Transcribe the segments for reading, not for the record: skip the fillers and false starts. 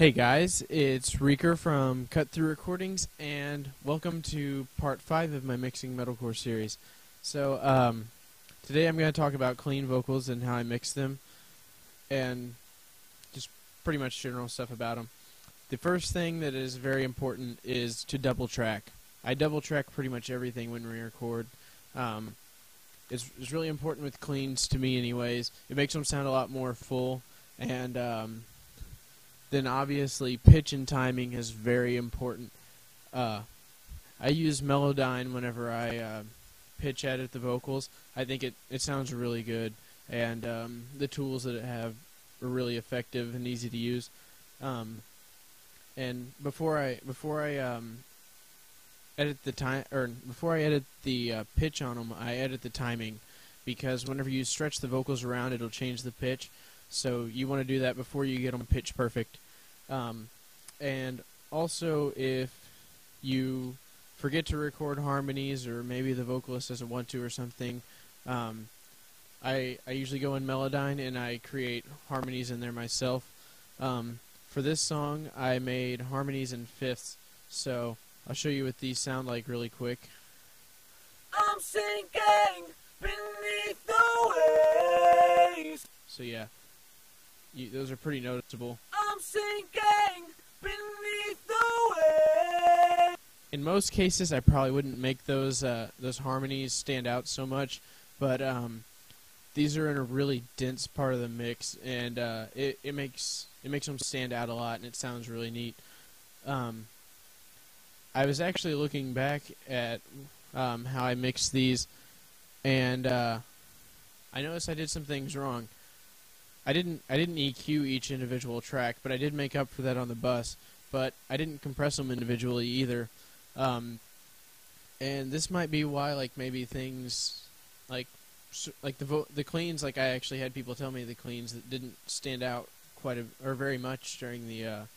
Hey guys, it's Reeker from Cut Through Recordings, and welcome to part 5 of my Mixing Metalcore series. So, today I'm going to talk about clean vocals and how I mix them, and just pretty much general stuff about them. The first thing that is very important is to double track. I double track pretty much everything when we record. It's really important with cleans to me anyways. It makes them sound a lot more full, and then obviously pitch and timing is very important. I use Melodyne whenever I pitch edit the vocals. I think it sounds really good, and the tools that it have are really effective and easy to use. And before I edit the pitch on them, I edit the timing, because whenever you stretch the vocals around, it'll change the pitch. So you want to do that before you get them pitch perfect. And also, if you forget to record harmonies, or maybe the vocalist doesn't want to or something, I usually go in Melodyne and I create harmonies in there myself. For this song, I made harmonies in fifths, so I'll show you what these sound like really quick. I'm sinking beneath the waves. So yeah, those are pretty noticeable. I'm sinking beneath the waves. In most cases, I probably wouldn't make those harmonies stand out so much, but these are in a really dense part of the mix, and it makes them stand out a lot, and it sounds really neat. I was actually looking back at how I mixed these, and I noticed I did some things wrong. I didn't EQ each individual track, but I did make up for that on the bus. But I didn't compress them individually either, and this might be why, like, maybe things like the cleans, like, I actually had people tell me the cleans that didn't stand out or very much during the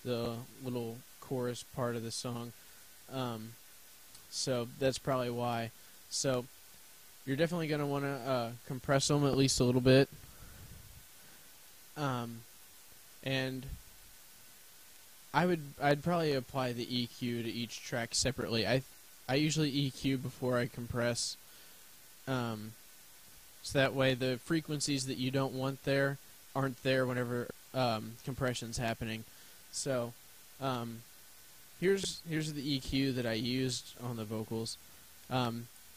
little chorus part of the song. So that's probably why. So you're definitely going to want to compress them at least a little bit. And I'd probably apply the EQ to each track separately. I usually EQ before I compress, so that way the frequencies that you don't want there aren't there whenever compression's happening. So here's the EQ that I used on the vocals.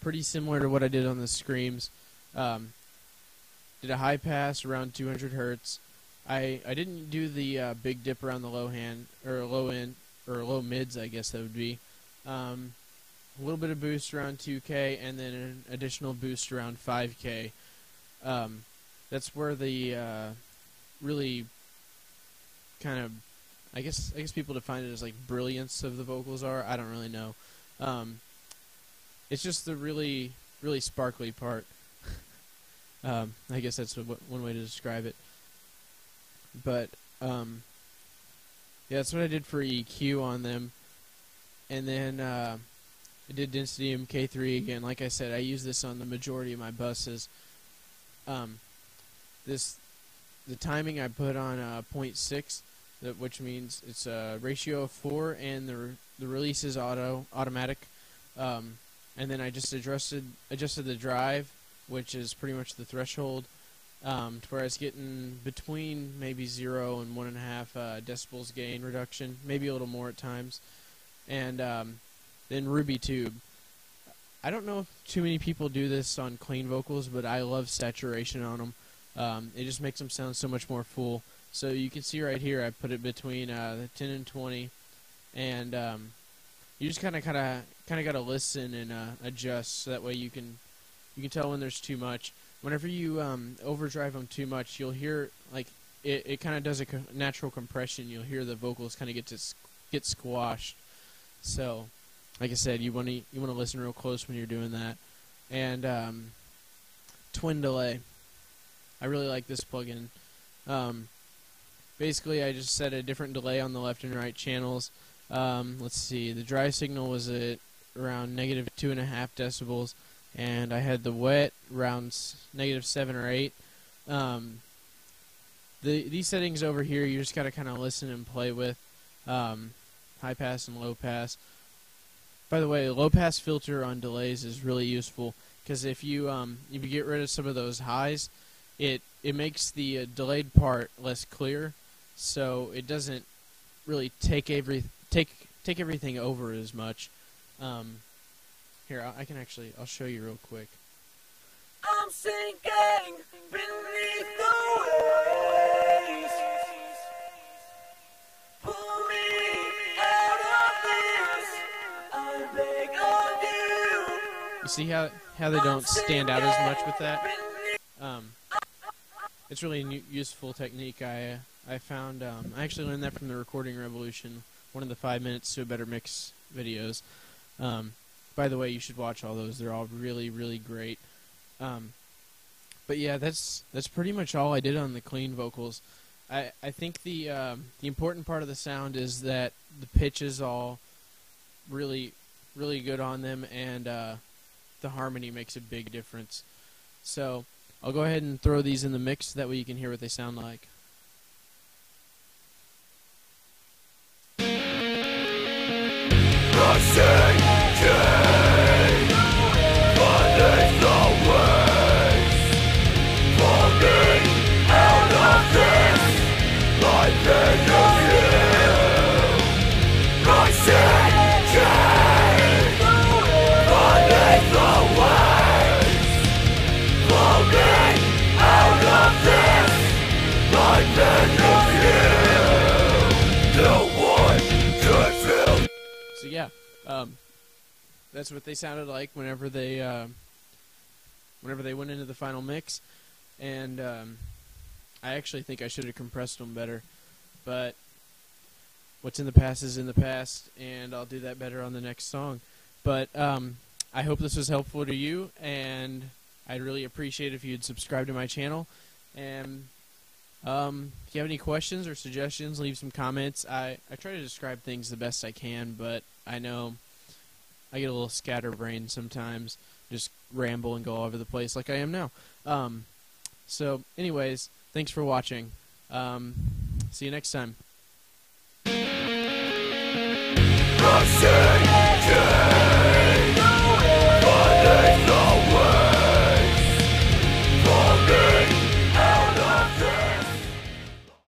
Pretty similar to what I did on the screams. Did a high pass around 200 hertz. I didn't do the big dip around the low end, or low mids, I guess that would be. A little bit of boost around 2K, and then an additional boost around 5K. That's where the really kind of, I guess people define it as like brilliance of the vocals are. I don't really know. It's just the really sparkly part. I guess that's one way to describe it. But yeah, that's what I did for EQ on them. And then I did density MK3 again. Like I said, I use this on the majority of my buses. The timing I put on 0.6, which means it's a ratio of 4, and the release is automatic. And then I just adjusted the drive, which is pretty much the threshold, to where I was getting between maybe 0 and 1.5 decibels gain reduction, maybe a little more at times. And then Ruby Tube. I don't know if too many people do this on clean vocals, but I love saturation on them. It just makes them sound so much more full. So you can see right here, I put it between 10 and 20, and you just kind of got to listen and adjust, so that way you can tell when there's too much. Whenever you overdrive them too much, you'll hear, like, it kind of does a natural compression. You'll hear the vocals kind of get squashed. So, like I said, you want to listen real close when you're doing that. And twin delay. I really like this plugin. Basically, I just set a different delay on the left and right channels. Let's see, the dry signal was at around negative 2.5 decibels, and I had the wet around negative 7 or 8. these settings over here, you just gotta kind of listen and play with. High pass and low pass. By the way, low pass filter on delays is really useful because if you get rid of some of those highs, it makes the delayed part less clear, so it doesn't really take everything over as much. Here, I'll show you real quick. I'm sinking beneath the waves. Pull me out of this. I beg of you. You see how they don't stand out as much with that? It's really a useful technique. I found I actually learned that from the Recording Revolution, one of the 5 minutes to a better mix videos. By the way, you should watch all those. They're all really, really great. But yeah, that's pretty much all I did on the clean vocals. I think the important part of the sound is that the pitch is all really, really good on them, and the harmony makes a big difference. So I'll go ahead and throw these in the mix, that way you can hear what they sound like. So yeah, that's what they sounded like whenever they went into the final mix, and I actually think I should have compressed them better, but what's in the past is in the past, and I'll do that better on the next song. But I hope this was helpful to you, and I'd really appreciate it if you'd subscribe to my channel. And if you have any questions or suggestions, leave some comments. I try to describe things the best I can, but I know I get a little scatterbrained sometimes, just ramble and go all over the place like I am now. So anyways, thanks for watching. See you next time.